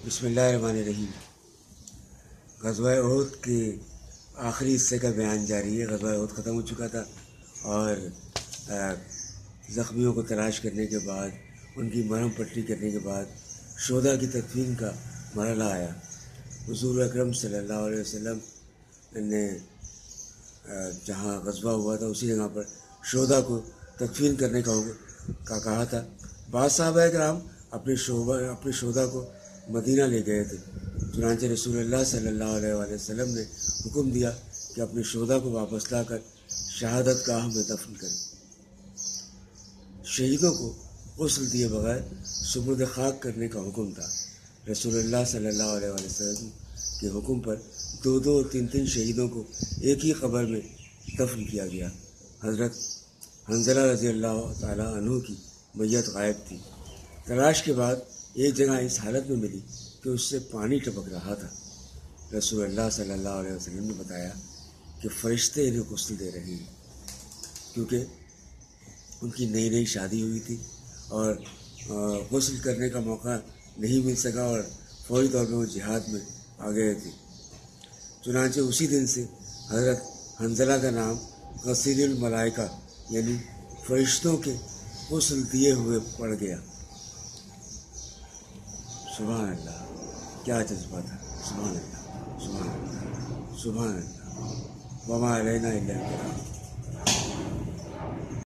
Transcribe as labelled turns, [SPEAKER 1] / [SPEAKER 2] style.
[SPEAKER 1] بسم اللہ الرحمن الرحیم۔ غزوہ احد کے آخری حصے کا بیان جاری ہے۔ غزوہ احد ختم ہو چکا تھا اور زخمیوں کو تلاش کرنے کے بعد، ان کی مرہم پٹی کرنے کے بعد شہداء کی تدفین کا مرحلہ آیا۔ حضور اکرم صلی اللہ علیہ وسلم نے جہاں غزوہ ہوا تھا اسی جگہ پر شہداء کو تدفین کرنے کا کہا تھا۔ بعض صحابہ کرام اپنے شہداء کو مدینہ لے گئے تھے، چنانچہ رسول اللہ صلی اللہ علیہ وسلم نے حکم دیا کہ اپنے شہداء کو واپس لا کر شہادت گاہ میں دفن کریں۔ شہیدوں کو غسل دیے بغیر سپرد خاک کرنے کا حکم تھا۔ رسول اللہ صلی اللہ علیہ وسلم کے حکم پر 2 اور 3 شہیدوں کو ایک ہی قبر میں دفن کیا گیا۔ حضرت حنظلہ رضی اللہ تعالیٰ عنہ کی میت غائب تھی۔ تلاش کے بعد ایک جگہ اس حالت میں ملی کہ اس سے پانی ٹپک رہا تھا۔ رسول اللہ صلی اللہ علیہ وسلم نے بتایا کہ فرشتے انہیں غسل دے رہے ہیں، کیونکہ ان کی نئی شادی ہوئی تھی اور غسل کرنے کا موقع نہیں مل سکا اور فوری طور پہ وہ جہاد میں آ گئے تھے۔ چنانچہ اسی دن سے حضرت حنظلہ کا نام غسیل الملائکہ یعنی فرشتوں کے غسل دیے ہوئے پڑ گیا۔ سبحان اللہ، کیا جذبہ تھا! سبحان اللہ، سبحان اللہ، سبحان اللہ، وما علینا الا البلاغ۔